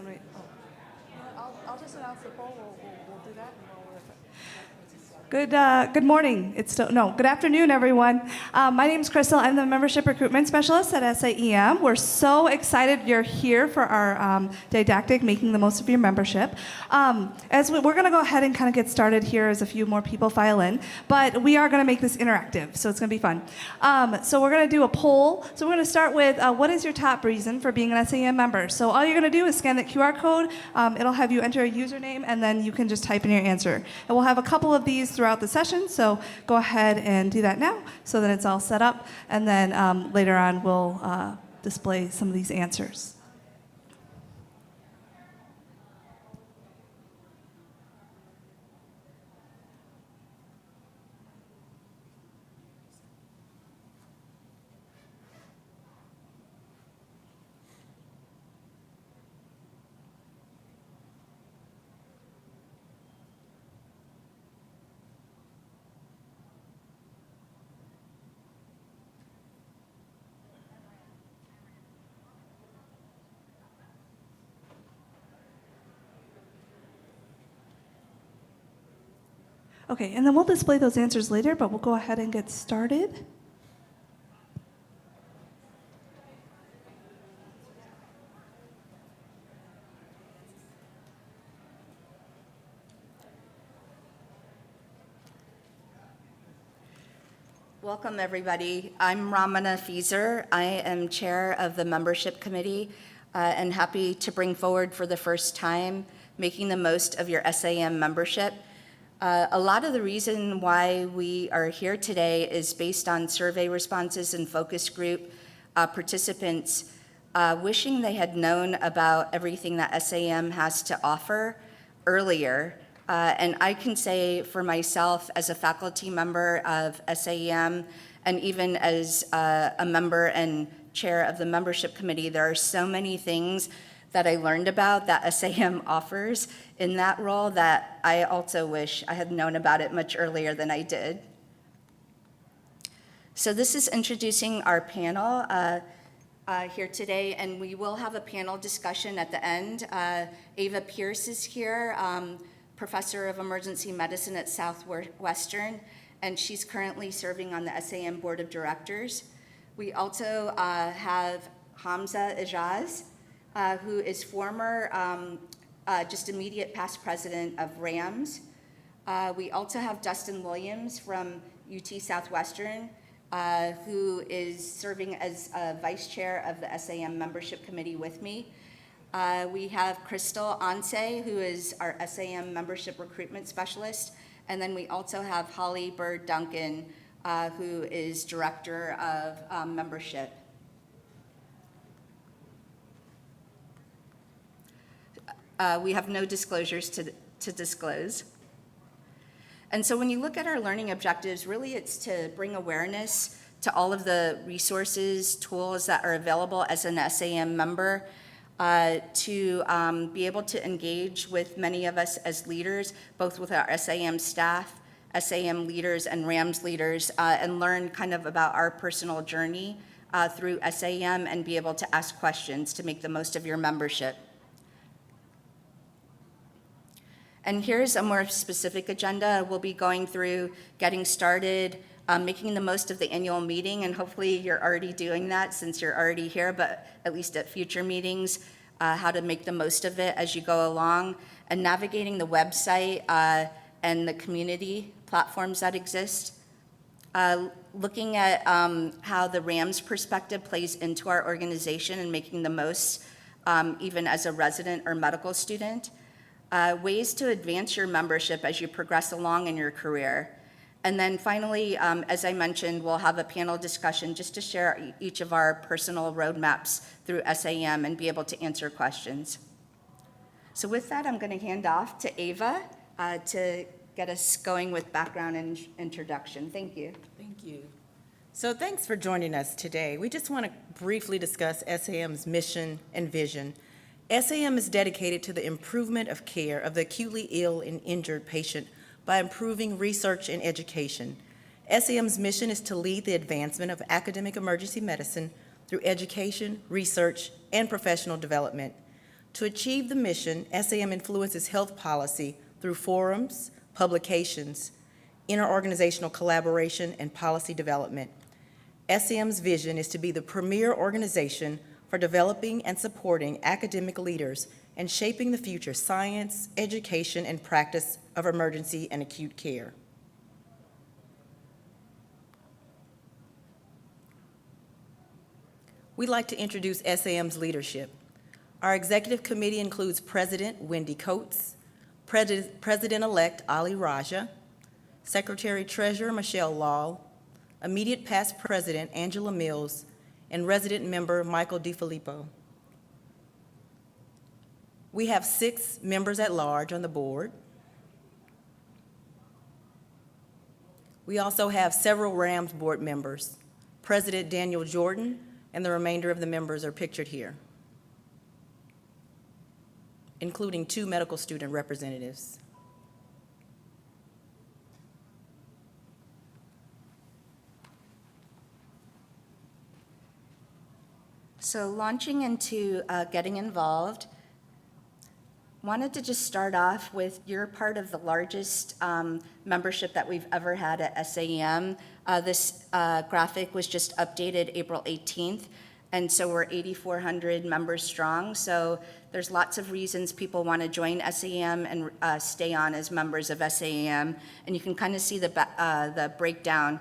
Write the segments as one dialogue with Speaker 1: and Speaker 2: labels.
Speaker 1: I'll just announce the poll. We'll do that. Good morning. Good afternoon, everyone. My name is Krystle. I'm the Membership Recruitment Specialist at SAEM. We're so excited you're here for our didactic, Making the Most of Your Membership. We're going to go ahead and kind of get started here as a few more people file in, but we are going to make this interactive, so it's going to be fun. So we're going to do a poll. So we're going to start with what is your top reason for being an SAEM member? So all you're going to do is scan the QR code. It'll have you enter a username, and then you can just type in your answer. And we'll have a couple of these throughout the session, so go ahead and do that now so that it's all set up, and then later on we'll display some of these answers. Okay, and then we'll display those answers later, but we'll go ahead and get started.
Speaker 2: Welcome, everybody. I'm Ramana Feeser. I am chair of the membership committee and happy to bring forward for the first time making the most of your SAEM membership. A lot of the reason why we are here today is based on survey responses and focus group participants wishing they had known about everything that SAEM has to offer earlier. And I can say for myself as a faculty member of SAEM and even as a member and chair of the membership committee, there are so many things that I learned about that SAEM offers in that role that I also wish I had known about it much earlier than I did. So this is introducing our panel here today, and we will have a panel discussion at the end. Ava Pierce is here, professor of emergency medicine at Southwestern, and she's currently serving on the SAEM board of directors. We also have Hamza Ijaz, who is former, just immediate past president of RAMS. We also have Dustin Williams from UT Southwestern, who is serving as vice chair of the SAEM membership committee with me. We have Krystle Ansay, who is our SAEM membership recruitment specialist. And then we also have Byrd-Duncan, who is director of membership. We have no disclosures to disclose. And so when you look at our learning objectives, really it's to bring awareness to all of the resources, tools that are available as an SAEM member, to be able to engage with many of us as leaders, both with our SAEM staff, SAEM leaders, and RAMS leaders, and learn kind of about our personal journey through SAEM and be able to ask questions to make the most of your membership. And here's a more specific agenda. We'll be going through getting started, making the most of the annual meeting, and hopefully you're already doing that since you're already here, but at least at future meetings, how to make the most of it as you go along, and navigating the website and the community platforms that exist. Looking at how the RAMS perspective plays into our organization and making the most, even as a resident or medical student. Ways to advance your membership as you progress along in your career. And then finally, as I mentioned, we'll have a panel discussion just to share each of our personal roadmaps through SAEM and be able to answer questions. So with that, I'm going to hand off to Ava to get us going with background and introduction. Thank you.
Speaker 3: Thank you. So thanks for joining us today. We just want to briefly discuss SAEM's mission and vision. SAEM is dedicated to the improvement of care of the acutely ill and injured patient by improving research and education. SAEM's mission is to lead the advancement of academic emergency medicine through education, research, and professional development. To achieve the mission, SAM influences health policy through forums, publications, interorganizational collaboration, and policy development. SAM's vision is to be the premier organization for developing and supporting academic leaders and shaping the future science, education, and practice of emergency and acute care. We'd like to introduce SAM's leadership. Our executive committee includes President Wendy Coates, President-elect Ali Raja, Secretary-Treasurer Michelle Law, immediate past President Angela Mills, and resident member Michael DiFilippo. We have 6 members at large on the board. We also have several RAMS board members. President Daniel Jordan and the remainder of the members are pictured here, including 2 medical student representatives.
Speaker 2: So launching into getting involved, wanted to just start off with you're part of the largest membership that we've ever had at SAEM. This graphic was just updated April 18th, and so we're 8,400 members strong. So there's lots of reasons people want to join SAEM and stay on as members of SAEM, and you can kind of see the breakdown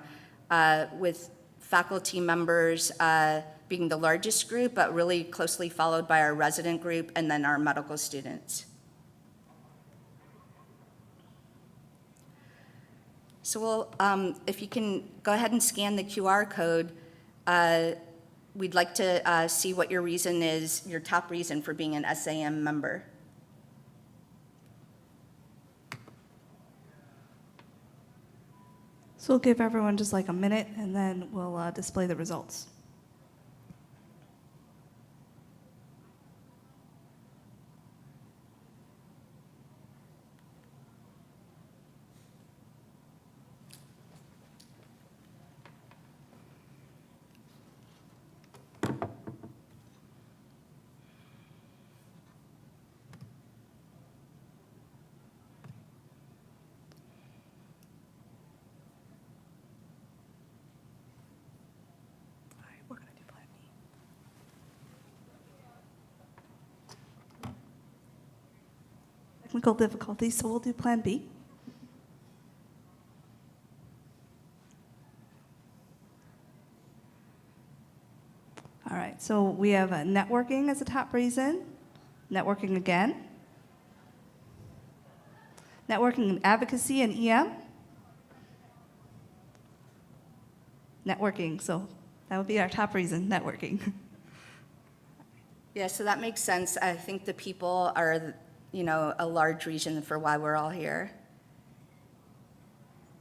Speaker 2: with faculty members being the largest group, but really closely followed by our resident group and then our medical students. So we'll, if you can go ahead and scan the QR code, we'd like to see what your reason is, your top reason for being an SAEM member.
Speaker 1: So we'll give everyone just like a minute, and then we'll display the results. We're going to do Plan B. Technical difficulties, so we'll do Plan B. All right, so we have networking as a top reason, networking again, networking and advocacy and EM, networking, so that would be our top reason, networking.
Speaker 2: Yeah, so that makes sense. I think the people are, you know, a large reason for why we're all here.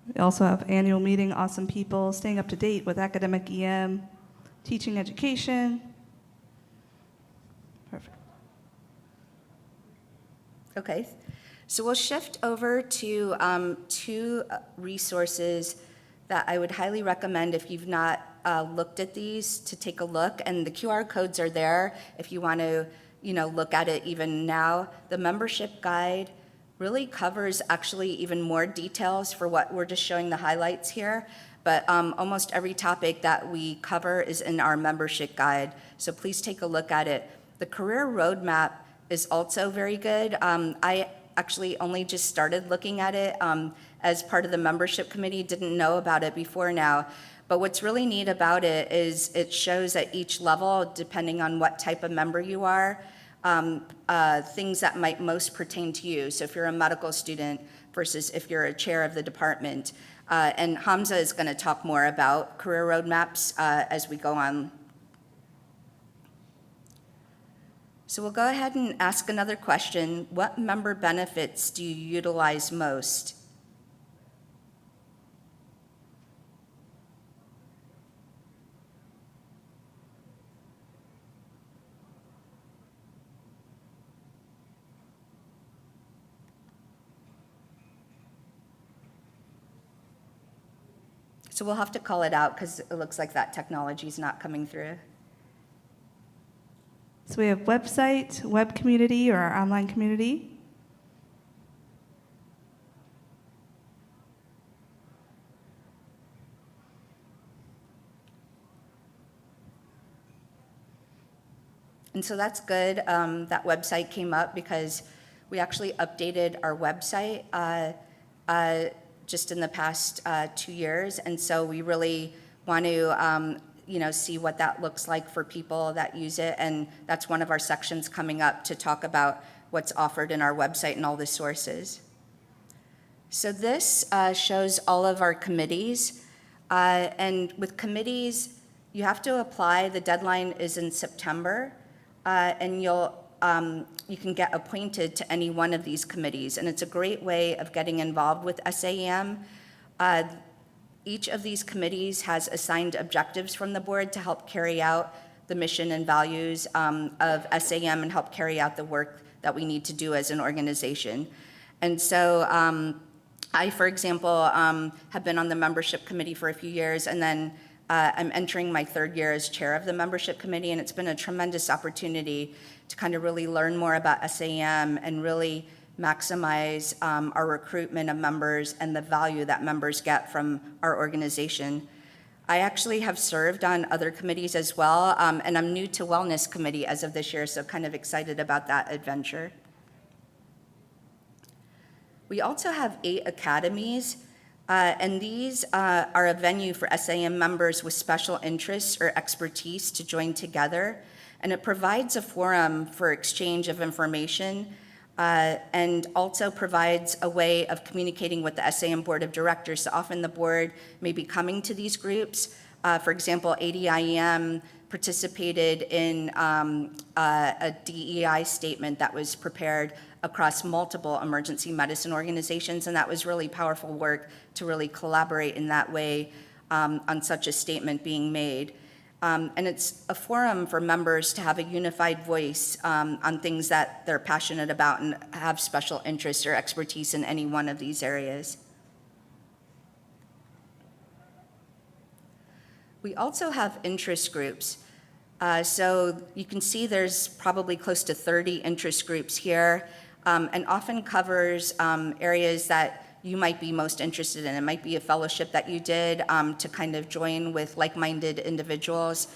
Speaker 1: We also have annual meeting, awesome people, staying up to date with academic EM, teaching education. Perfect.
Speaker 2: Okay, so we'll shift over to 2 resources that I would highly recommend if you've not looked at these to take a look, and the QR codes are there if you want to, you know, look at it even now. The membership guide really covers actually even more details for what we're just showing the highlights here, but almost every topic that we cover is in our membership guide, so please take a look at it. The career roadmap is also very good. I actually only just started looking at it as part of the membership committee, didn't know about it before now. But what's really neat about it is it shows at each level, depending on what type of member you are, things that might most pertain to you. So if you're a medical student versus if you're a chair of the department. And Hamza is going to talk more about career roadmaps as we go on. So we'll go ahead and ask another question. What member benefits do you utilize most? So we'll have to call it out because it looks like that technology is not coming through.
Speaker 1: So So we have website, web community, or our online community.
Speaker 2: And so that's good. That website came up because we actually updated our website just in the past 2 years. And so we really want to see what that looks like for people that use it. And that's one of our sections coming up to talk about what's offered in our website and all the sources. So this shows all of our committees. And with committees, you have to apply. The deadline is in September. And you can get appointed to any one of these committees. And it's a great way of getting involved with SAEM. Each of these committees has assigned objectives from the board to help carry out the mission and values of SAEM and help carry out the work that we need to do as an organization. And so I, for example, have been on the membership committee for a few years, and then I'm entering my 3rd year as chair of the membership committee, and it's been a tremendous opportunity to kind of really learn more about SAEM and really maximize our recruitment of members and the value that members get from our organization. I actually have served on other committees as well, and I'm new to Wellness Committee as of this year, so kind of excited about that adventure. We also have 8 academies, and these are a venue for SAEM members with special interests or expertise to join together, and it provides a forum for exchange of information and also provides a way of communicating with the SAEM Board of Directors. So often the board may be coming to these groups. For example, ADIEM participated in a DEI statement that was prepared across multiple emergency medicine organizations, and that was really powerful work to really collaborate in that way on such a statement being made. And it's a forum for members to have a unified voice on things that they're passionate about and have special interests or expertise in any one of these areas. We also have interest groups. So you can see there's probably close to 30 interest groups here, and often covers areas that you might be most interested in. It might be a fellowship that you did to kind of join with like-minded individuals.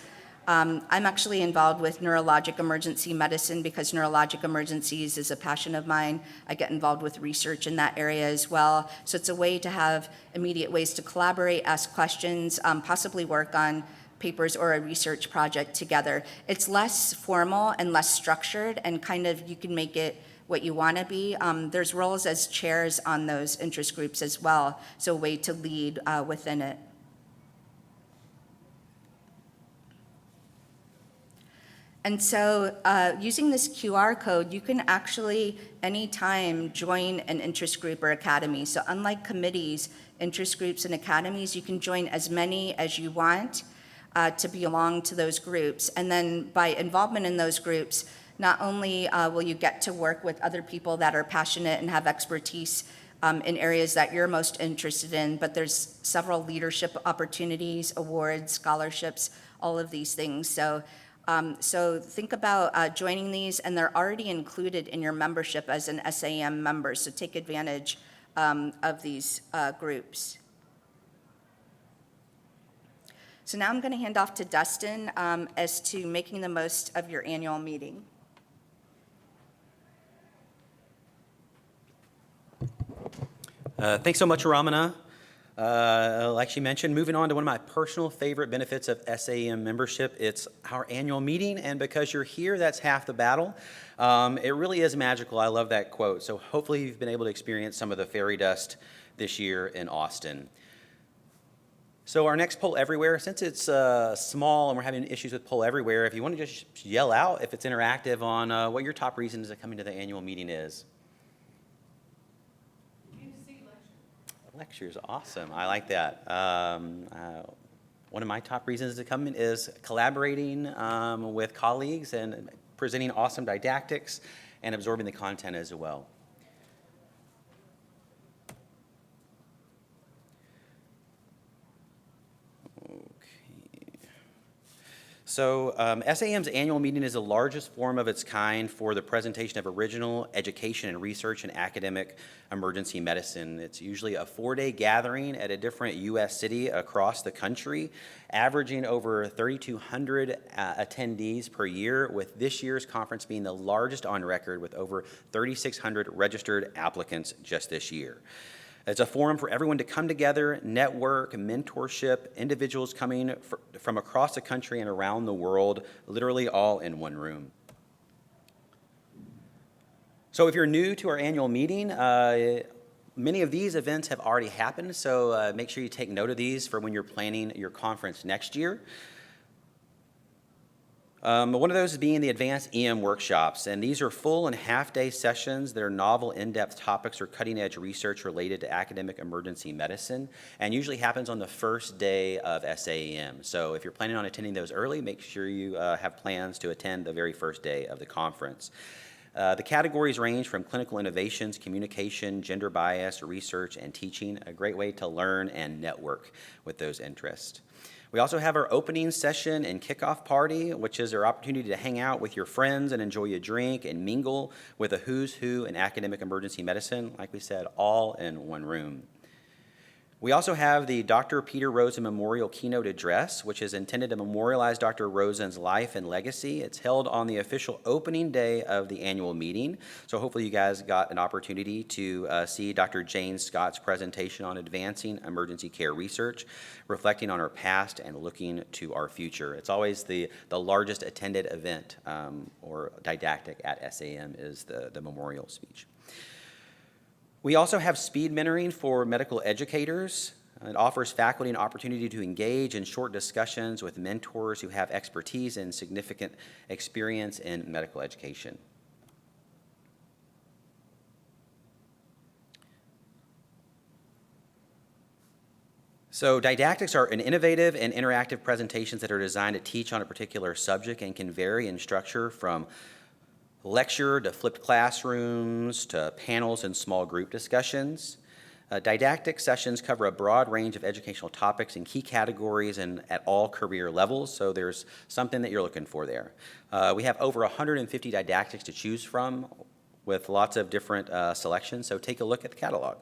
Speaker 2: I'm actually involved with neurologic emergency medicine because neurologic emergencies is a passion of mine. I get involved with research in that area as well. So it's a way to have immediate ways to collaborate, ask questions, possibly work on papers or a research project together. It's less formal and less structured, and kind of you can make it what you want to be. There's roles as chairs on those interest groups as well, so a way to lead within it. And so using this QR code, you can actually anytime join an interest group or academy. So unlike committees, interest groups and academies, you can join as many as you want to belong to those groups. And then by involvement in those groups, not only will you get to work with other people that are passionate and have expertise in areas that you're most interested in, but there's several leadership opportunities, awards, scholarships, all of these things. So think about joining these, and they're already included in your membership as an SAEM member, so take advantage of these groups. So now I'm going to hand off to Dustin as to making the most of your annual meeting.
Speaker 4: Thanks so much, Ramana. Like she mentioned, moving on to one of my personal favorite benefits of SAEM membership, it's our annual meeting, and because you're here, that's half the battle. It really is magical. I love that quote. So hopefully you've been able to experience some of the fairy dust this year in Austin. So our next Poll Everywhere, since it's small and we're having issues with Poll Everywhere, if you want to just yell out if it's interactive on what your top reasons of coming to the annual meeting is. Lectures, awesome. I like that. One of my top reasons to come in is collaborating with colleagues and presenting awesome didactics and absorbing the content as well. Okay. So SAEM's annual meeting is the largest forum of its kind for the presentation of original education and research in academic emergency medicine. It's usually a 4-day gathering at a different U.S. city across the country, averaging over 3,200 attendees per year, with this year's conference being the largest on record with over 3,600 registered applicants just this year. It's a forum for everyone to come together, network, mentorship, individuals coming from across the country and around the world, literally all in one room. So if you're new to our annual meeting, many of these events have already happened, so make sure you take note of these for when you're planning your conference next year. One of those is being the Advanced EM workshops, and these are full and half-day sessions that are novel, in-depth topics or cutting-edge research related to academic emergency medicine, and usually happens on the first day of SAEM. So if you're planning on attending those early, make sure you have plans to attend the very first day of the conference. The categories range from clinical innovations, communication, gender bias, research, and teaching, a great way to learn and network with those interests. We also have our opening session and kickoff party, which is our opportunity to hang out with your friends and enjoy a drink and mingle with a who's who in academic emergency medicine, like we said, all in one room. We also have the Dr. Peter Rosen Memorial Keynote Address, which is intended to memorialize Dr. Rosen's life and legacy. It's held on the official opening day of the annual meeting, so hopefully you guys got an opportunity to see Dr. Jane Scott's presentation on advancing emergency care research, reflecting on our past and looking to our future. It's always the largest attended event or didactic at SAEM is the memorial speech. We also have speed mentoring for medical educators. It offers faculty an opportunity to engage in short discussions with mentors who have expertise and significant experience in medical education. So didactics are an innovative and interactive presentations that are designed to teach on a particular subject and can vary in structure from lecture to flipped classrooms to panels and small group discussions. Didactic sessions cover a broad range of educational topics in key categories and at all career levels, so there's something that you're looking for there. We have over 150 didactics to choose from with lots of different selections, so take a look at the catalog.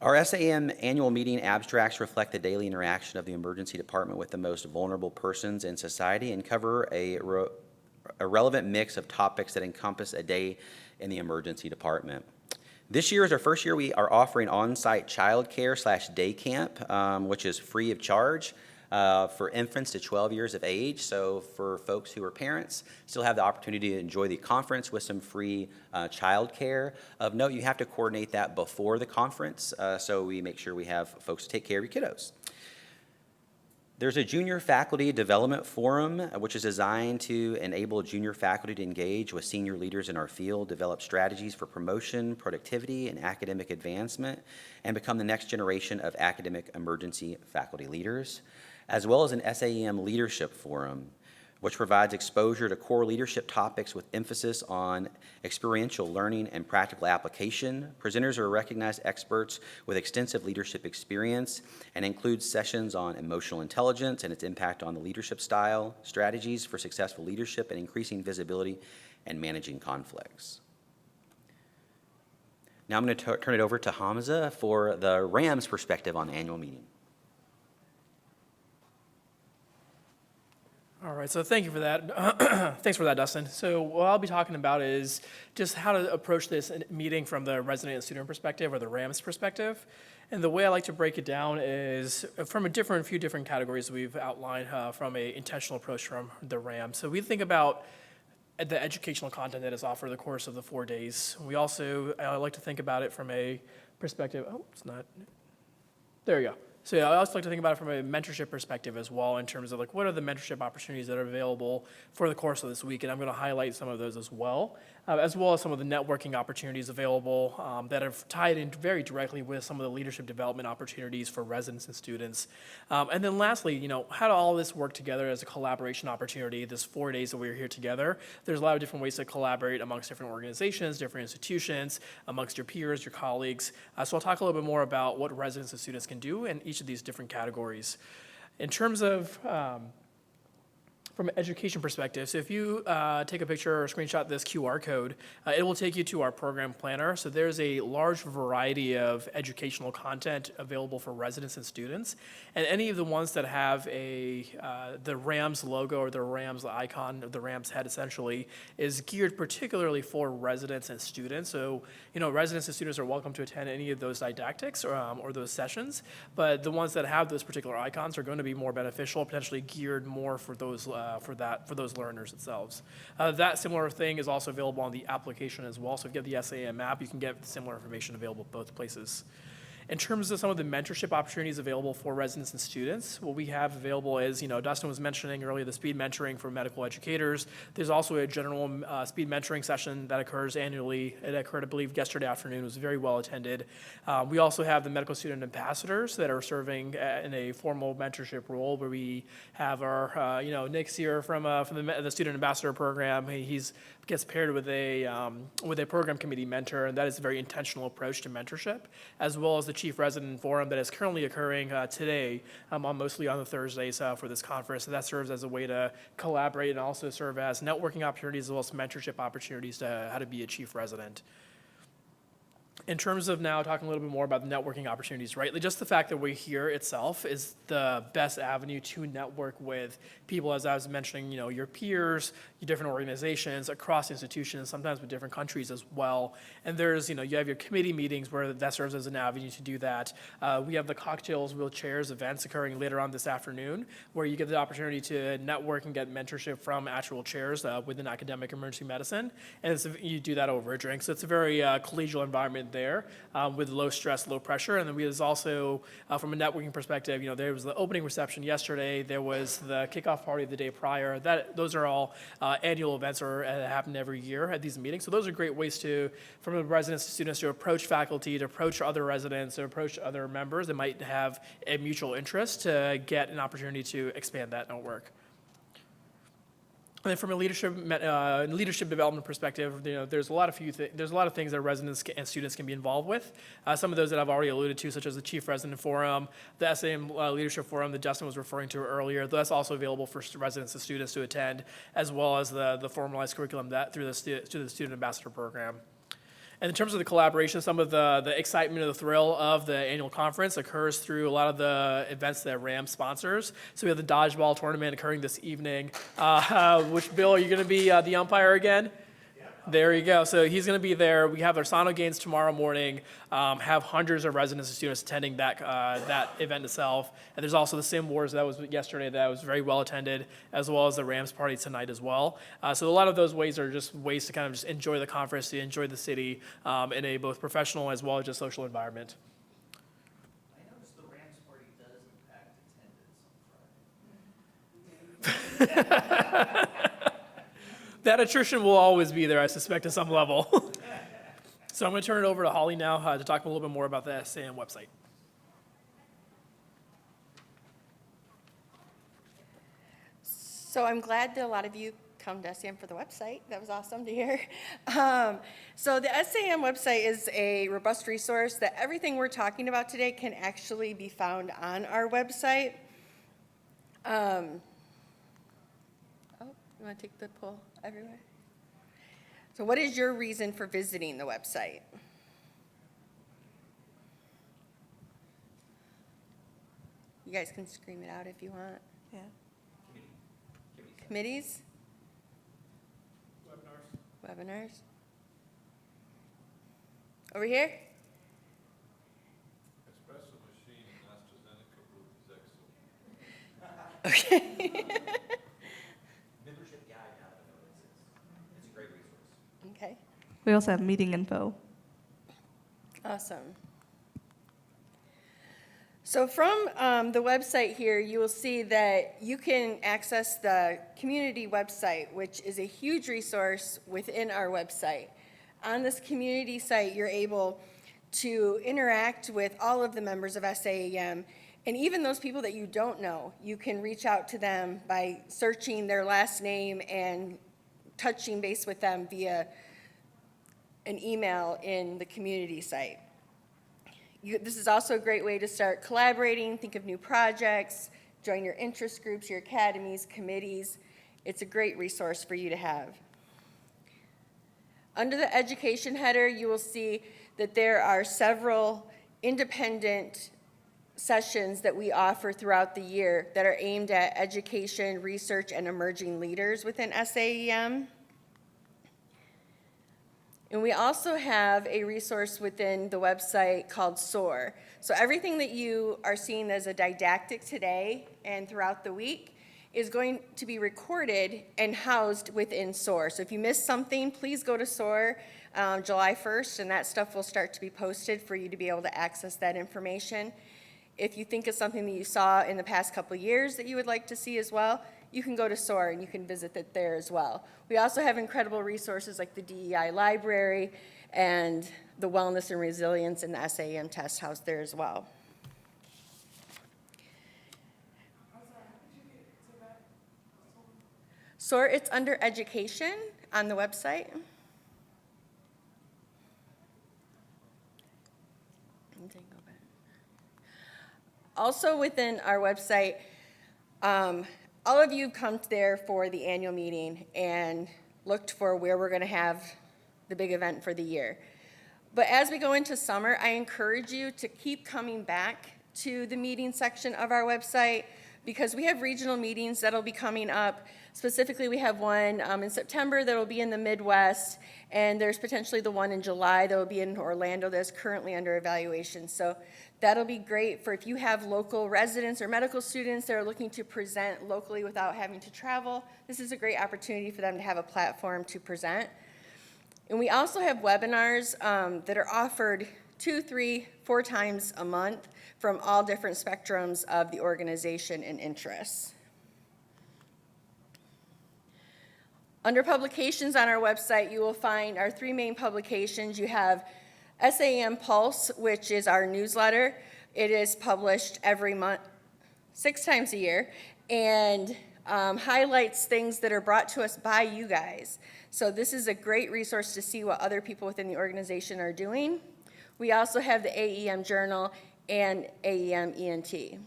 Speaker 4: Our SAEM annual meeting abstracts reflect the daily interaction of the emergency department with the most vulnerable persons in society and cover a relevant mix of topics that encompass a day in the emergency department. This year is our first year we are offering on-site childcare/day camp, which is free of charge for infants to 12 years of age. So for folks who are parents, still have the opportunity to enjoy the conference with some free childcare. Of note, you have to coordinate that before the conference, so we make sure we have folks to take care of your kiddos. There's a junior faculty development forum, which is designed to enable junior faculty to engage with senior leaders in our field, develop strategies for promotion, productivity, and academic advancement, and become the next generation of academic emergency faculty leaders, as well as an SAEM leadership forum, which provides exposure to core leadership topics with emphasis on experiential learning and practical application. Presenters are recognized experts with extensive leadership experience and includes sessions on emotional intelligence and its impact on the leadership style, strategies for successful leadership, and increasing visibility and managing conflicts. Now I'm going to turn it over to Hamza for the RAMS perspective on the annual meeting.
Speaker 5: All right, so thank you for that. Thanks for that, Dustin. So what I'll be talking about is just how to approach this meeting from the resident and student perspective, or the RAMS perspective. And the way I like to break it down is from a few different categories we've outlined from an intentional approach from the RAMS. So we think about the educational content that is offered the course of the 4 days. We also, I like to think about it from a perspective, there you go. So I also like to think about it from a mentorship perspective as well, in terms of like what are the mentorship opportunities that are available for the course of this week, and I'm going to highlight some of those as well as some of the networking opportunities available that are tied in very directly with some of the leadership development opportunities for residents and students. And then lastly, how do all this work together as a collaboration opportunity? This 4 days that we're here together, there's a lot of different ways to collaborate amongst different organizations, different institutions, amongst your peers, your colleagues. So I'll talk a little bit more about what residents and students can do in each of these different categories. In terms of from an education perspective. So if you take a picture or screenshot this QR code, it will take you to our program planner. So there's a large variety of educational content available for residents and students. And any of the ones that have the RAMS logo or the RAMS icon, or the RAMS head essentially, is geared particularly for residents and students. So, residents and students are welcome to attend any of those didactics or those sessions, but the ones that have those particular icons are going to be more beneficial, potentially geared more for those learners themselves. That similar thing is also available on the application as well. So if you have the SAEM app, you can get similar information available both places. In terms of some of the mentorship opportunities available for residents and students, what we have available is, Dustin was mentioning earlier, the speed mentoring for medical educators. There's also a general speed mentoring session that occurs annually. It occurred, I believe, yesterday afternoon. It was very well attended. We also have the medical student ambassadors that are serving in a formal mentorship role, where we have our, Nick's here from the student ambassador program. He's gets paired with a program committee mentor, and that is a very intentional approach to mentorship, as well as the Chief Resident Forum that is currently occurring today, mostly on the Thursdays for this conference. So that serves as a way to collaborate and also serve as networking opportunities as well as mentorship opportunities to how to be a Chief Resident. In terms of now talking a little bit more about the networking opportunities, right? Just the fact that we're here itself is the best avenue to network with people, as I was mentioning, your peers, your different organizations across institutions, sometimes with different countries as well. And there's, you have your committee meetings where that serves as an avenue to do that. We have the cocktails, wheelchairs events occurring later on this afternoon, where you get the opportunity to network and get mentorship from actual chairs within academic emergency medicine. And you do that over a drink. So it's a very collegial environment there with low stress, low pressure. And then there's also, from a networking perspective, there was the opening reception yesterday. There was the kickoff party the day prior. Those are all annual events that happen every year at these meetings. So those are great ways from the residents to students to approach faculty, to approach other residents, to approach other members that might have a mutual interest to get an opportunity to expand that network. And then from a leadership development perspective, there's a lot of things that residents and students can be involved with. Some of those that I've already alluded to, such as the Chief Resident Forum, the SAM Leadership Forum that Dustin was referring to earlier. That's also available for residents and students to attend, as well as the formalized curriculum through the Student Ambassador Program. And in terms of the collaboration, some of the excitement or the thrill of the annual conference occurs through a lot of the events that RAMS sponsors. So we have the dodgeball tournament occurring this evening. Which, Bill, are you going to be the umpire again? There you go. So he's going to be there. We have our Sano games tomorrow morning. Have hundreds of residents and students attending that event itself. And there's also the Sim Wars that was yesterday that was very well attended, as well as the RAMS party tonight as well. So a lot of those ways are just ways to kind of just enjoy the conference, to enjoy the city in a both professional as well as just social environment.
Speaker 6: I noticed the RAMS party does impact attendance on Friday.
Speaker 5: That attrition will always be there, I suspect, at some level. So I'm going to turn it over to Holly now to talk a little bit more about the SAM website.
Speaker 7: So I'm glad that a lot of you come to SAM for the website. That was awesome to hear. So the SAM website is a robust resource that everything we're talking about today can actually be found on our website. You want to take the poll everywhere? So what is your reason for visiting the website? You guys can scream it out if you want.
Speaker 1: Yeah.
Speaker 7: Committees? Webinars. Over here?
Speaker 8: Espresso machine and AstraZeneca booth is excellent.
Speaker 7: Okay.
Speaker 4: Membership guide, now that I know it's a great resource.
Speaker 7: Okay,
Speaker 1: We also have meeting info.
Speaker 7: awesome. So from the website here, you will see that you can access the community website, which is a huge resource within our website. On this community site, you're able to interact with all of the members of SAEM, and even those people that you don't know. You can reach out to them by searching their last name and touching base with them via an email in the community site. This is also a great way to start collaborating, think of new projects, join your interest groups, your academies, committees, It's a great resource for you to have. Under the education header, you will see that there are several independent sessions that we offer throughout the year that are aimed at education, research, and emerging leaders within SAEM. And we also have a resource within the website called SOAR. So everything that you are seeing as a didactic today and throughout the week is going to be recorded and housed within SOAR. So if you missed something, please go to SOAR July 1st, and that stuff will start to be posted for you to be able to access that information. If you think of something that you saw in the past couple of years that you would like to see as well, you can go to SOAR and you can visit it there as well. We also have incredible resources like the DEI library and the Wellness and Resilience and the SAEM test house there as well. SOAR, it's under education on the website. Also within our website, all of you come there for the annual meeting and looked for where we're going to have the big event for the year. But as we go into summer, I encourage you to keep coming back to the meeting section of our website because we have regional meetings that'll be coming up. Specifically, we have one in September that'll be in the Midwest, and there's potentially the one in July that will be in Orlando that's currently under evaluation. So that'll be great for if you have local residents or medical students that are looking to present locally without having to travel. This is a great opportunity for them to have a platform to present. And we also have webinars that are offered 2, 3, 4 times a month from all different spectrums of the organization and interests. Under publications on our website, you will find our 3 main publications. You have SAEM Pulse, which is our newsletter. It is published every month, 6 times a year, and highlights things that are brought to us by you guys. So this is a great resource to see what other people within the organization are doing. We also have the AEM Journal and AEM ENT.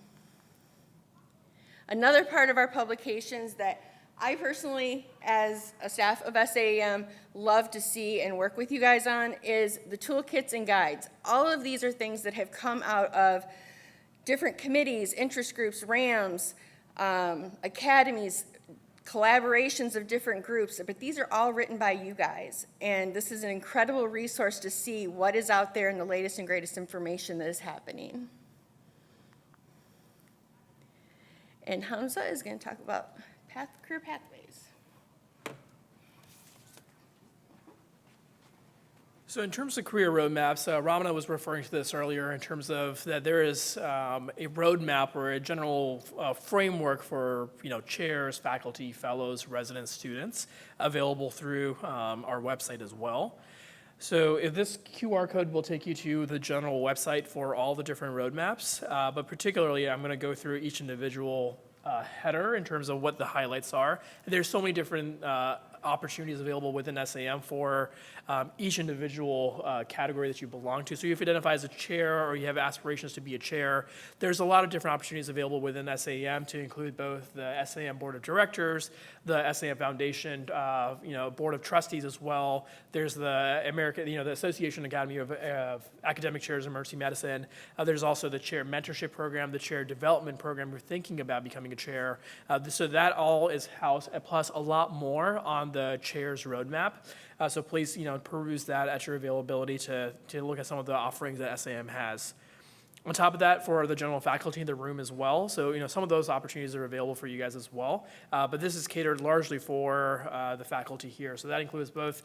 Speaker 7: Another part of our publications that I personally, as a staff of SAEM, love to see and work with you guys on is the toolkits and guides. All of these are things that have come out of different committees, interest groups, RAMS, academies, collaborations of different groups, but these are all written by you guys. And this is an incredible resource to see what is out there and the latest and greatest information that is happening. And Hamza is going to talk about career pathways.
Speaker 5: So in terms of career roadmaps, Ramana was referring to this earlier in terms of that there is a roadmap or a general framework for chairs, faculty, fellows, residents, students available through our website as well. So if this QR code will take you to the general website for all the different roadmaps, but particularly I'm going to go through each individual header in terms of what the highlights are. There's so many different opportunities available within SAEM for each individual category that you belong to. So if you identify as a chair or you have aspirations to be a chair, there's a lot of different opportunities available within SAEM to include both the SAEM Board of Directors, the SAEM Foundation, Board of Trustees as well. There's the the Association Academy of Academic Chairs of Emergency Medicine. There's also the Chair Mentorship Program, the Chair Development Program. You're thinking about becoming a chair. So that all is housed, plus a lot more on the chair's roadmap. So please, peruse that at your availability to look at some of the offerings that SAEM has. On top of that, for the general faculty in the room as well. So, some of those opportunities are available for you guys as well. But this is catered largely for the faculty here. So that includes both,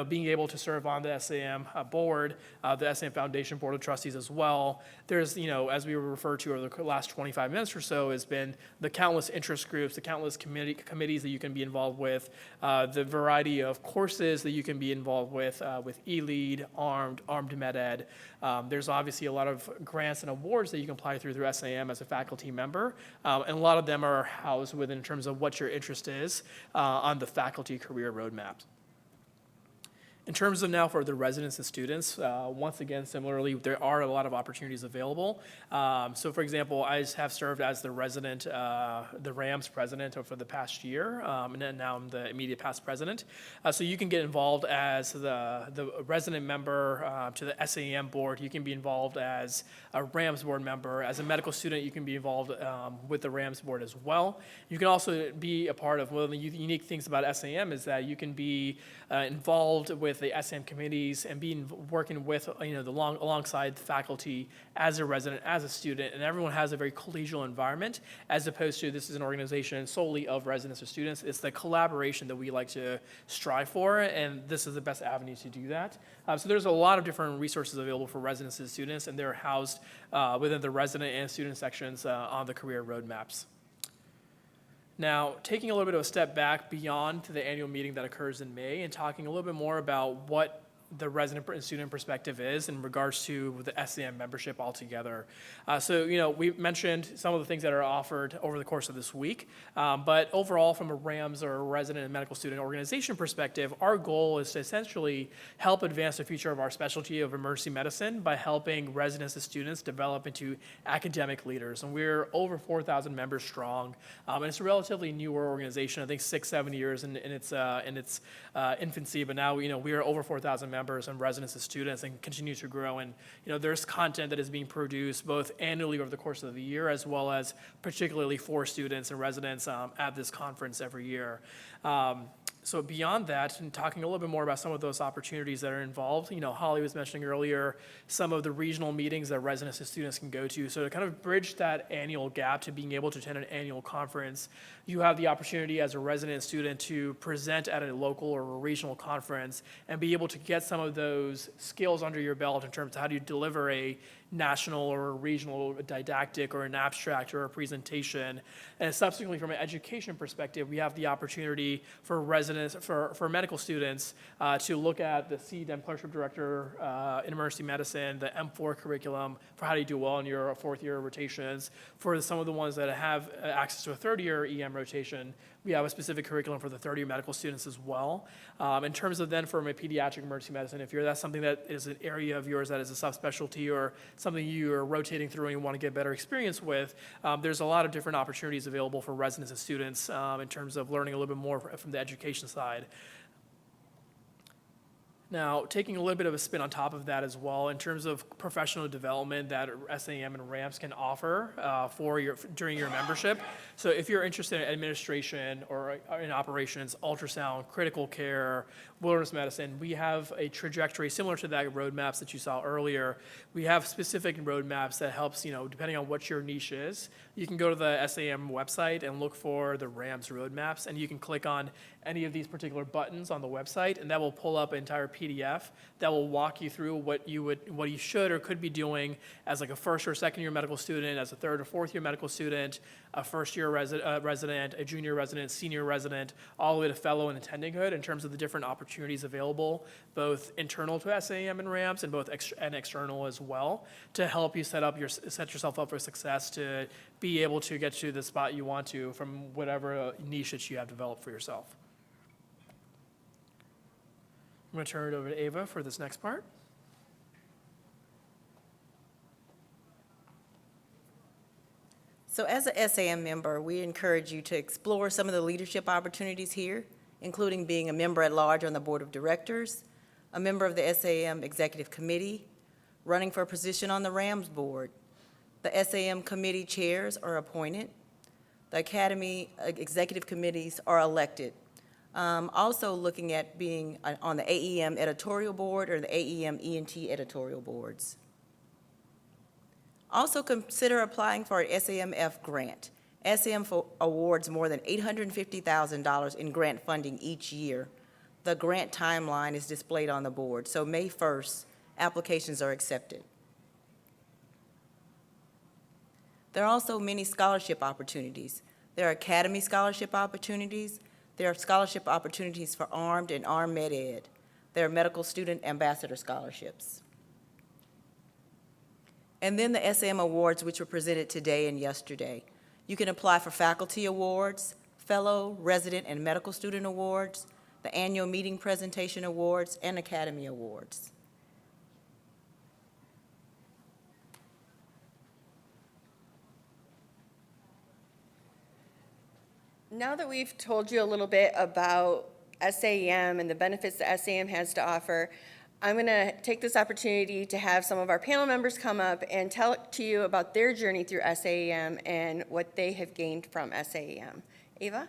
Speaker 5: being able to serve on the SAEM board, the SAEM Foundation Board of Trustees as well. There's, as we referred to over the last 25 minutes or so, has been the countless interest groups, the countless committees that you can be involved with, the variety of courses that you can be involved with eLead, Armed Med Ed. There's obviously a lot of grants and awards that you can apply through SAEM as a faculty member, and a lot of them are housed within terms of what your interest is on the faculty career roadmaps. In terms of now for the residents and students, once again, similarly, there are a lot of opportunities available. So for example, I have served as the resident, the RAMS president for the past year, and then now I'm the immediate past president. So you can get involved as the resident member to the SAEM board. You can be involved as a RAMS board member. As a medical student, you can be involved with the RAMS board as well. You can also be a part of, one of the unique things about SAEM is that you can be involved with the SAEM committees and working with, alongside faculty as a resident, as a student, and everyone has a very collegial environment, as opposed to this is an organization solely of residents or students. It's the collaboration that we like to strive for, and this is the best avenue to do that. So there's a lot of different resources available for residents and students, and they're housed within the resident and student sections on the career roadmaps. Now, taking a little bit of a step back beyond to the annual meeting that occurs in May and talking a little bit more about what the resident and student perspective is in regards to the SAEM membership altogether. So, we mentioned some of the things that are offered over the course of this week, but overall from a RAMS or a resident and medical student organization perspective, our goal is to essentially help advance the future of our specialty of emergency medicine by helping residents and students develop into academic leaders. And we're over 4,000 members strong, and it's a relatively newer organization, I think 6-7 years in its infancy, but now, we are over 4,000 members and residents and students and continue to grow. And, there's content that is being produced both annually over the course of the year, as well as particularly for students and residents at this conference every year. So beyond that, and talking a little bit more about some of those opportunities that are involved, Holly was mentioning earlier some of the regional meetings that residents and students can go to. So to kind of bridge that annual gap to being able to attend an annual conference, you have the opportunity as a resident and student to present at a local or a regional conference and be able to get some of those skills under your belt in terms of how do you deliver a national or a regional didactic or an abstract or a presentation. And subsequently, from an education perspective, we have the opportunity for residents, for medical students to look at the CDEM Clerkship Director in Emergency Medicine, the M4 curriculum for how do you do well in your fourth year rotations. For some of the ones that have access to a third year EM rotation, we have a specific curriculum for the third-year medical students as well. In terms of then from a pediatric emergency medicine, if that's something that is an area of yours that is a subspecialty or something you're rotating through and you want to get better experience with, there's a lot of different opportunities available for residents and students in terms of learning a little bit more from the education side. Now, taking a little bit of a spin on top of that as well, in terms of professional development that SAEM and RAMS can offer during your membership. So if you're interested in administration or in operations, ultrasound, critical care, wilderness medicine, we have a trajectory similar to that roadmaps that you saw earlier. We have specific roadmaps that helps, depending on what your niche is. You can go to the SAEM website and look for the RAMS roadmaps, and you can click on any of these particular buttons on the website, and that will pull up an entire PDF that will walk you through what you should or could be doing as like a first or second year medical student, as a third or fourth year medical student, a first year resident, a junior resident, senior resident, all the way to fellow and attendinghood in terms of the different opportunities available, both internal to SAEM and RAMS and both external as well, to help you set yourself up for success to be able to get to the spot you want to from whatever niche that you have developed for yourself. I'm going to turn it over to Ava for this next part.
Speaker 3: So as a SAM member, we encourage you to explore some of the leadership opportunities here, including being a member at large on the board of directors, a member of the SAM executive committee, running for a position on the RAMS board. The SAM committee chairs are appointed. The academy executive committees are elected. Also looking at being on the AEM editorial board or the AEM ENT editorial boards. Also consider applying for an SAMF grant. SAM awards more than $850,000 in grant funding each year. The grant timeline is displayed on the board, so May 1st, applications are accepted. There are also many scholarship opportunities. There are academy scholarship opportunities. There are scholarship opportunities for armed and armed med ed. There are medical student ambassador scholarships. And then the SAM awards, which were presented today and yesterday. You can apply for faculty awards, fellow, resident, and medical student awards, the Annual Meeting Presentation Awards, and Academy Awards.
Speaker 7: Now that we've told you a little bit about SAEM and the benefits that SAEM has to offer, I'm going to take this opportunity to have some of our panel members come up and tell to you about their journey through SAEM and what they have gained from SAEM. Ava?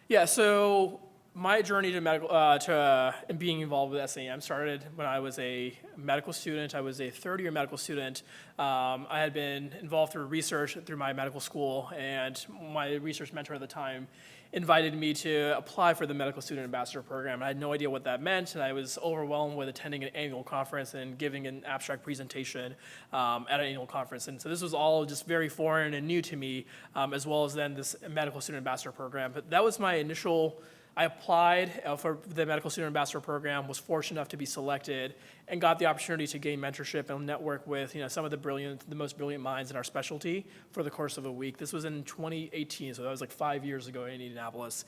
Speaker 5: Yeah, so my journey to being involved with SAEM started when I was a medical student. I was a third-year medical student. I had been involved through research through my medical school, and my research mentor at the time invited me to apply for the Medical Student Ambassador Program. I had no idea what that meant, and I was overwhelmed with attending an annual conference and giving an abstract presentation at an annual conference. And so this was all just very foreign and new to me, as well as then this Medical Student Ambassador Program. But that was my initial. I applied for the Medical Student Ambassador Program, was fortunate enough to be selected, and got the opportunity to gain mentorship and network with some of the most brilliant minds in our specialty for the course of a week. This was in 2018, so that was like 5 years ago in Indianapolis.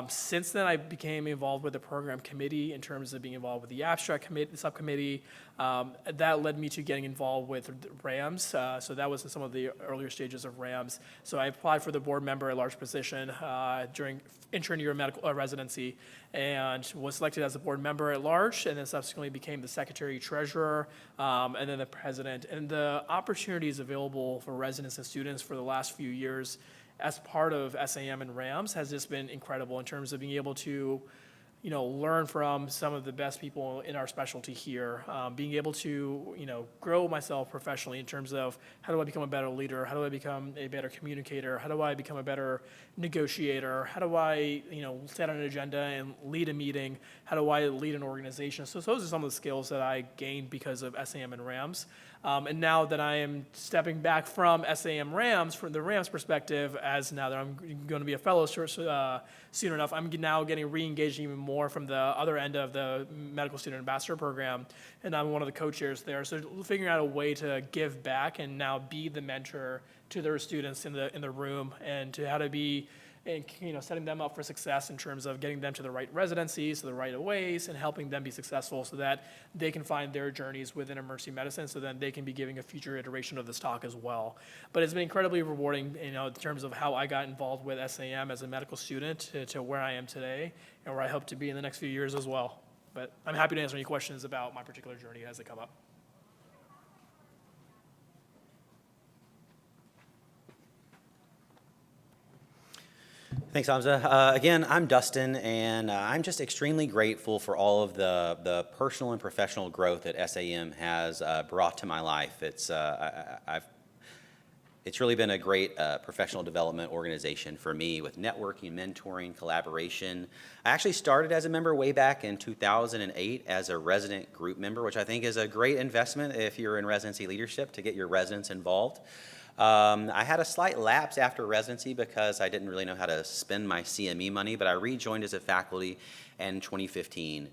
Speaker 5: Since then, I became involved with the program committee in terms of being involved with the abstract committee, the subcommittee. That led me to getting involved with RAMS. So that was in some of the earlier stages of RAMS. So I applied for the board member at large position during intern year of medical residency, and was selected as a board member at large, and then subsequently became the secretary treasurer, and then the president. And the opportunities available for residents and students for the last few years as part of SAM and RAMS has just been incredible in terms of being able to learn from some of the best people in our specialty here, being able to, grow myself professionally in terms of how do I become a better leader? How do I become a better communicator? How do I become a better negotiator? How do I, set an agenda and lead a meeting? How do I lead an organization? So those are some of the skills that I gained because of SAM and RAMS. And now that I am stepping back from SAM RAMS, from the RAMS perspective, as now that I'm going to be a fellow soon enough, I'm now getting re-engaged even more from the other end of the Medical Student Ambassador Program, and I'm one of the co-chairs there. So figuring out a way to give back and now be the mentor to their students in the room, and to how to be, and setting them up for success in terms of getting them to the right residencies, to the right ways, and helping them be successful so that they can find their journeys within emergency medicine, so then they can be giving a future iteration of this talk as well. But it's been incredibly rewarding, in terms of how I got involved with SAM as a medical student to where I am today, and where I hope to be in the next few years as well. But I'm happy to answer any questions about my particular journey as they come up.
Speaker 4: Thanks, Hamza. Again, I'm Dustin, and I'm just extremely grateful for all of the personal and professional growth that SAM has brought to my life. It's really been a great professional development organization for me, with networking, mentoring, collaboration. I actually started as a member way back in 2008 as a resident group member, which I think is a great investment if you're in residency leadership, to get your residents involved. I had a slight lapse after residency because I didn't really know how to spend my CME money, but I rejoined as a faculty in 2015.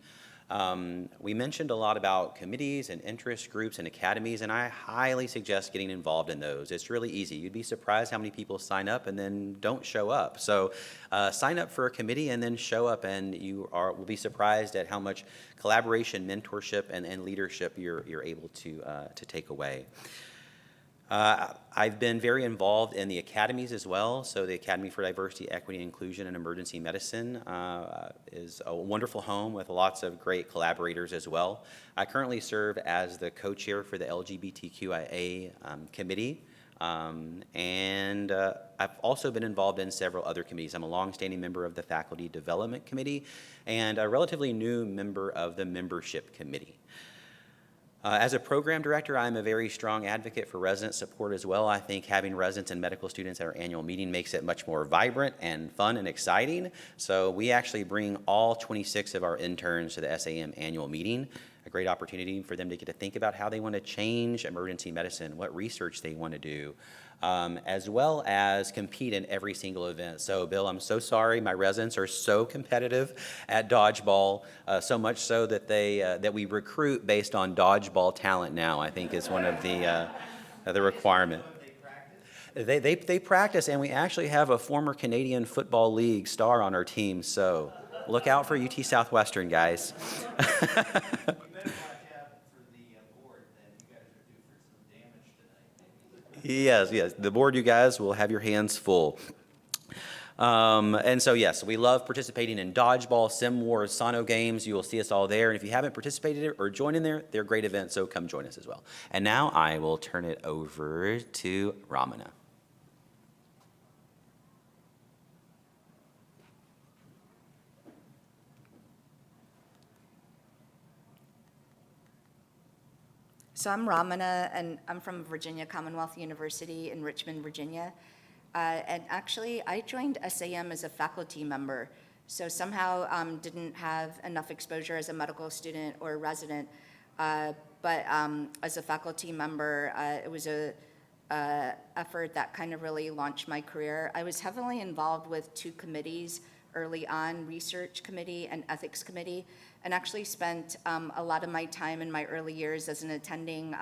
Speaker 4: We mentioned a lot about committees and interest groups and academies, and I highly suggest getting involved in those. It's really easy. You'd be surprised how many people sign up and then don't show up. So sign up for a committee and then show up, and will be surprised at how much collaboration, mentorship, and leadership you're able to take away. I've been very involved in the academies as well. So the Academy for Diversity, Equity, and Inclusion in Emergency Medicine is a wonderful home with lots of great collaborators as well. I currently serve as the co-chair for the LGBTQIA committee. And I've also been involved in several other committees. I'm a longstanding member of the Faculty Development Committee and a relatively new member of the Membership Committee. As a program director, I'm a very strong advocate for resident support as well. I think having residents and medical students at our annual meeting makes it much more vibrant and fun and exciting. So we actually bring all 26 of our interns to the SAM annual meeting. a great opportunity for them to get to think about how they want to change emergency medicine, what research they want to do, as well as compete in every single event. So, Bill, I'm so sorry. My residents are so competitive at dodgeball, so much so that that we recruit based on dodgeball talent now, I think is one of the requirement. They practice, and we actually have a former Canadian Football League star on our team, so look out for UT Southwestern, guys.
Speaker 6: You better watch out for the board, then you guys are due for some damage tonight, maybe.
Speaker 4: Yes, the board, you guys will have your hands full. And so, yes, we love participating in dodgeball, sim wars, sono games. You will see us all there. And if you haven't participated or joined in there, they're great events, so come join us as well. And now I will turn it over to Ramana.
Speaker 2: So I'm Ramana, and I'm from Virginia Commonwealth University in Richmond, Virginia. And actually, I joined SAEM as a faculty member, so somehow didn't have enough exposure as a medical student or resident. But as a faculty member, it was a effort that kind of really launched my career. I was heavily involved with two committees early on, research committee and ethics committee, and actually spent a lot of my time in my early years as an attending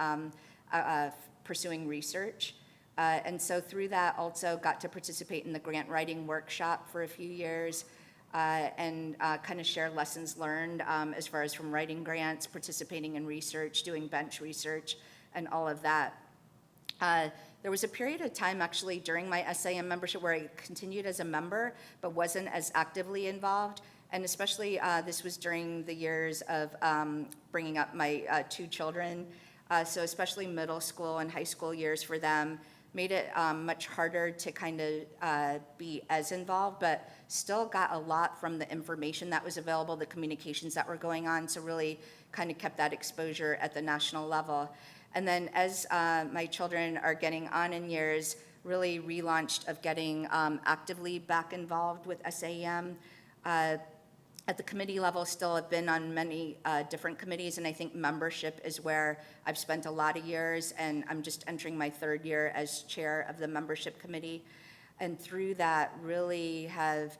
Speaker 2: pursuing research. And so through that also got to participate in the grant writing workshop for a few years and kind of share lessons learned as far as from writing grants, participating in research, doing bench research, and all of that. There was a period of time actually during my SAEM membership where I continued as a member but wasn't as actively involved. And especially this was during the years of bringing up my two children. So especially middle school and high school years for them made it much harder to kind of be as involved, but still got a lot from the information that was available, the communications that were going on, so really kind of kept that exposure at the national level. And then as my children are getting on in years, really relaunched of getting actively back involved with SAEM. At the committee level, still have been on many different committees, and I think membership is where I've spent a lot of years, and I'm just entering my third year as chair of the membership committee. And through that, really have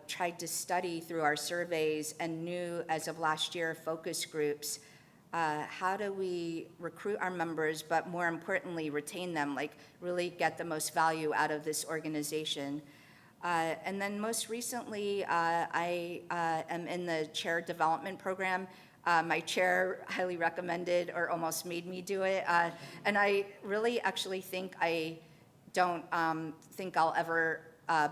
Speaker 2: tried to study through our surveys and knew, as of last year, focus groups, how do we recruit our members, but more importantly, retain them, like really get the most value out of this organization. And then most recently, I am in the chair development program. My chair highly recommended or almost made me do it. And I really actually think I don't think I'll ever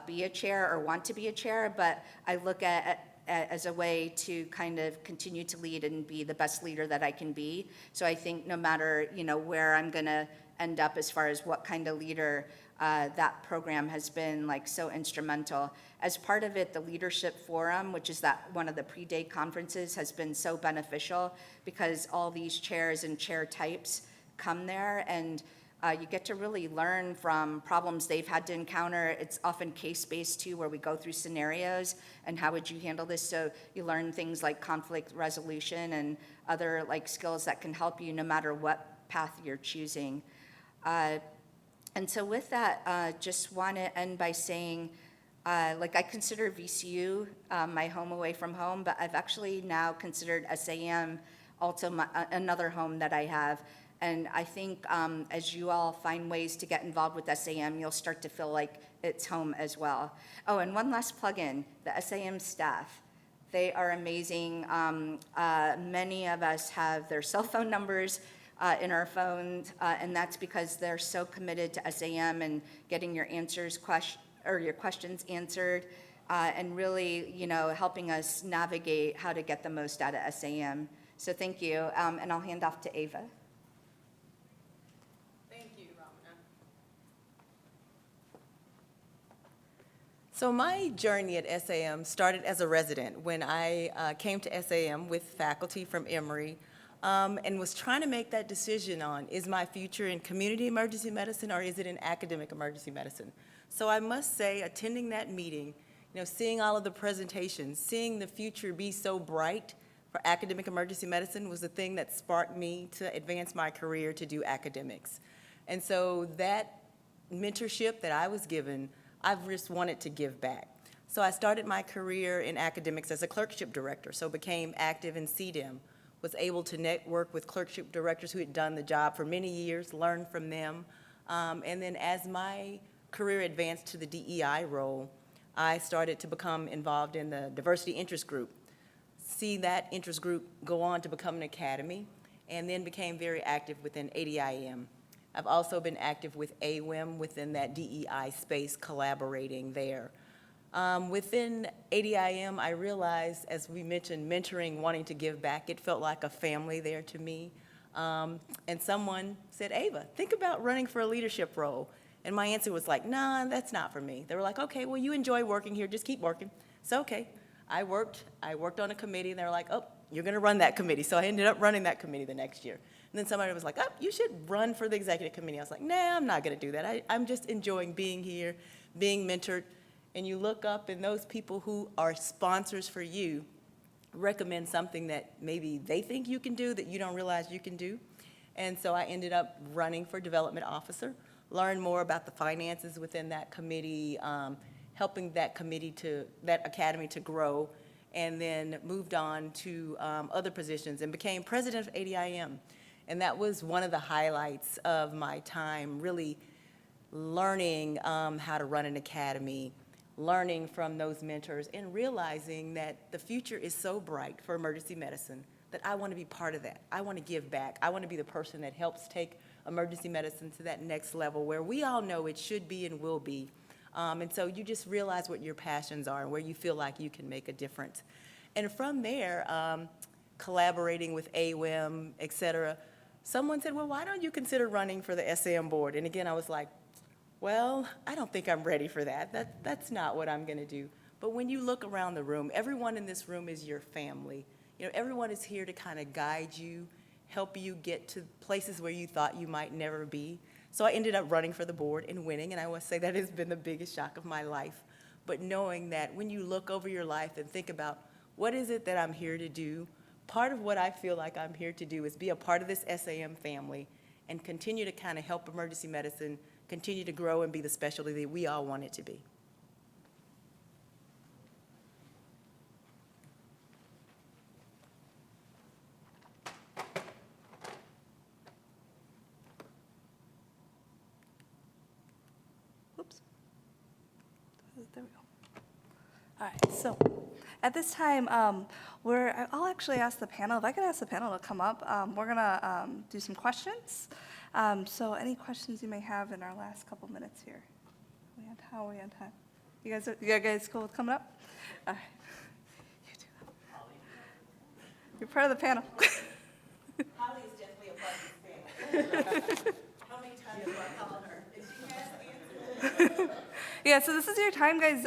Speaker 2: be a chair or want to be a chair, but I look at it as a way to kind of continue to lead and be the best leader that I can be. So I think no matter, where I'm gonna end up as far as what kind of leader, that program has been like so instrumental. As part of it, the Leadership Forum, which is that one of the pre-day conferences, has been so beneficial because all these chairs and chair types come there, and you get to really learn from problems they've had to encounter. It's often case-based too, where we go through scenarios and how would you handle this. So you learn things like conflict resolution and other like skills that can help you no matter what path you're choosing. And so with that, just want to end by saying, I consider VCU my home away from home, but I've actually now considered SAEM also another home that I have. And I think as you all find ways to get involved with SAEM, you'll start to feel like it's home as well. Oh, and one last plug-in, the SAEM staff. They are amazing. Many of us have their cell phone numbers in our phones, and that's because they're so committed to SAEM and getting your your questions answered, and really, helping us navigate how to get the most out of SAEM. So thank you, and I'll hand off to Ava.
Speaker 3: Thank you, Ramana. So my journey at SAEM started as a resident when I came to SAEM with faculty from Emory, and was trying to make that decision on, is my future in community emergency medicine or is it in academic emergency medicine? So I must say, attending that meeting, seeing all of the presentations, seeing the future be so bright, for academic emergency medicine was the thing that sparked me to advance my career to do academics. And so that mentorship that I was given, I've just wanted to give back. So I started my career in academics as a clerkship director, so became active in CDEM, was able to network with clerkship directors who had done the job for many years, learn from them. And then as my career advanced to the DEI role, I started to become involved in the diversity interest group, see that interest group go on to become an academy, and then became very active within ADIM. I've also been active with AWIM within that DEI space, collaborating there. Within ADIM, I realized, as we mentioned, mentoring, wanting to give back, it felt like a family there to me. And someone said, Ava, think about running for a leadership role. And my answer was like, nah, that's not for me. They were like, okay, well, you enjoy working here, just keep working. So, okay, I worked on a committee, and they were like, oh, you're gonna run that committee. So I ended up running that committee the next year. And then somebody was like, oh, you should run for the executive committee. I was like, nah, I'm not gonna do that. I'm just enjoying being here, being mentored. And you look up, and those people who are sponsors for you recommend something that maybe they think you can do that you don't realize you can do. And so I ended up running for development officer, learned more about the finances within that committee, helping that academy to grow, and then moved on to other positions and became president of ADIM. And that was one of the highlights of my time, really learning how to run an academy, learning from those mentors, and realizing that the future is so bright for emergency medicine that I want to be part of that. I want to give back. I want to be the person that helps take emergency medicine to that next level where we all know it should be and will be. And so you just realize what your passions are and where you feel like you can make a difference. And from there, collaborating with AWIM, et cetera, someone said, well, why don't you consider running for the SAEM board? And again, I was like, well, I don't think I'm ready for that. That's not what I'm going to do. But when you look around the room, everyone in this room is your family. You know, everyone is here to kind of guide you, help you get to places where you thought you might never be. So I ended up running for the board and winning, and I would say that has been the biggest shock of my life. But knowing that when you look over your life and think about what is it that I'm here to do, part of what I feel like I'm here to do is be a part of this SAEM family and continue to kind of help emergency medicine continue to grow and be the specialty that we all want it to be.
Speaker 1: Oops. There we go. All right, so at this time, I'll actually ask the panel, if I could ask the panel to come up, we're gonna do some questions. So any questions you may have in our last couple minutes here? How are we on time? You guys cool with coming up? All right. You do. You're part of the panel.
Speaker 3: Holly is definitely a part of this family. How many times do I call her? Is she has the answer?
Speaker 1: Yeah, so this is your time, guys,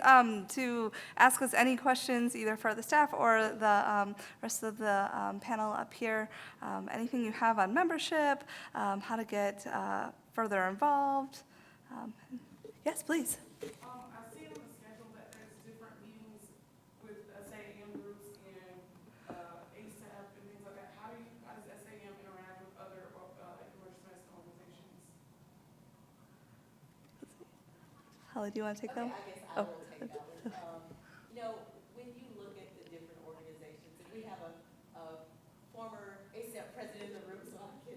Speaker 1: to ask us any questions, either for the staff or the rest of the panel up here. Anything you have on membership, how to get further involved. Yes, please.
Speaker 9: I see on the schedule that there's different meetings with SAEM groups and ASAP and things like that. How does SAEM interact with other emergency medicine organizations?
Speaker 1: Holly, do you want to take that one?
Speaker 3: I guess I will take that one. You know, when you look at the different organizations, and we have a former ASAP president in the room, so I can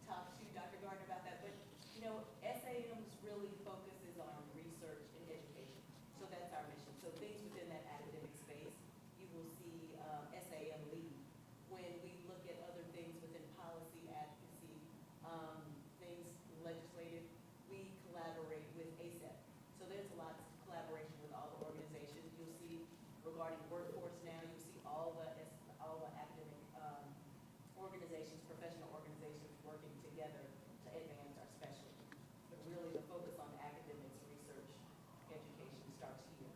Speaker 3: talk to Dr. Gardner about that. But, you know, SAEM's really focuses on research and education. So that's our mission. So things within that academic space, you will see SAEM lead. When we look at other things within policy, advocacy, things legislative, we collaborate with ASAP. So there's a lot of collaboration with all the organizations. You'll see regarding workforce now, you'll see all the academic organizations, professional organizations working together to advance our specialty. But really the focus on academics, research, education starts here,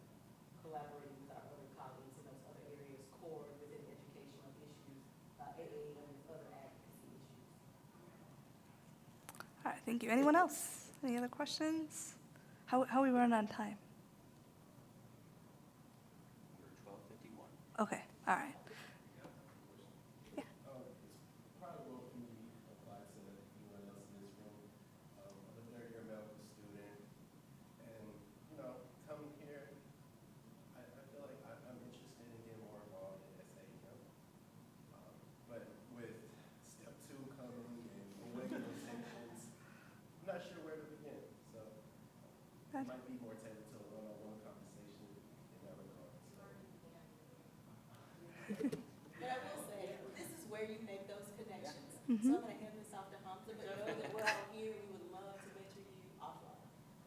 Speaker 3: collaborating with our other colleagues in those other areas, core within educational issues, AA and other advocacy issues.
Speaker 1: All right, thank you. Anyone else? Any other questions? How are we running on time?
Speaker 4: We're 12:51.
Speaker 1: Okay, All right.
Speaker 8: Probably will apply to anyone else in this room. I'm a third-year medical student, and, coming here, I feel like I'm interested in getting more involved in SAEM. But with step 2 coming and awakening intentions, I'm not sure where to begin. So it might be more tailored to a one-on-one conversation in that regard.
Speaker 3: But I will say, this is where you make those connections. So I'm going to hand this off to Hamza, but know that we're all here, we would love to mentor you offline.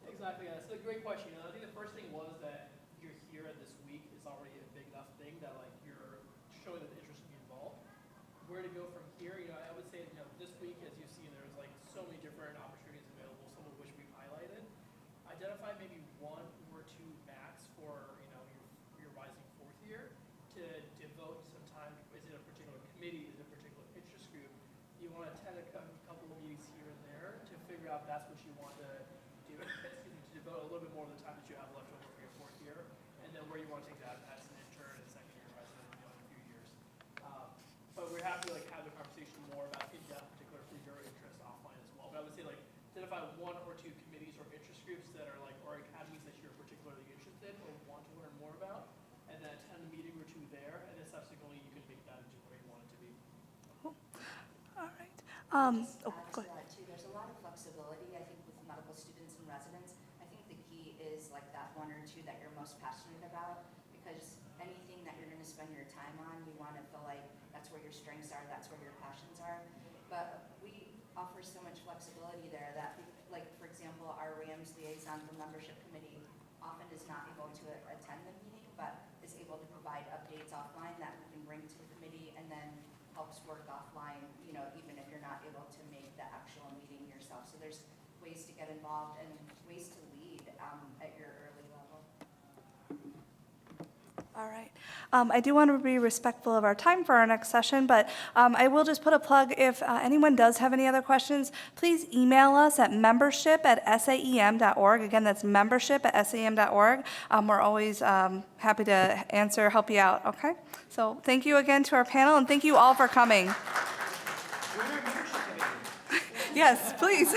Speaker 5: Exactly, yeah. So great question. I think the first thing was that you're here at this week is already a big enough thing that like you're showing that the interest to be involved. Where to go from here? I would say, this week, as you've seen, there's like so many different opportunities available, some of which we've highlighted. Identify maybe 1 or 2 max for, your rising 4th year to devote some time. Is it a particular committee? Is it a particular interest group? You want to attend a couple of meetings here and there to figure out that's what you want to do, to devote a little bit more of the time that you have left over for your 4th year, and then where you want to take that as an intern and 2nd year resident, in a few years. But we're happy to have the conversation more about in that particular for your interest offline as well. But I would say identify 1 or 2 committees or interest groups that are or academies that you're particularly interested in or want to learn more about, and then attend a meeting or 2 there, and then subsequently you can make that into where you want it to be.
Speaker 1: All right.
Speaker 2: Just
Speaker 1: Oh,
Speaker 2: add
Speaker 1: go
Speaker 2: to
Speaker 1: ahead.
Speaker 2: that too, there's a lot of flexibility, I think, with medical students and residents. I think the key is like that 1 or 2 that you're most passionate about, because anything that you're gonna spend your time on, you wanna feel like that's where your strengths are, that's where your passions are. But we offer so much flexibility there that, like, for example, our RAMS liaison for membership committee often is not able to attend the meeting, but is able to provide updates offline that we can bring to the committee, and then helps work offline, even if you're not able to make the actual meeting yourself. So there's ways to get involved and ways to lead at your early level.
Speaker 1: All right. I do want to be respectful of our time for our next session, but I will just put a plug. If anyone does have any other questions, please email us at membership@saem.org. Again, that's membership@saem.org. We're always happy to answer, help you out, okay? So thank you again to our panel, and thank you all for coming. Yes, please.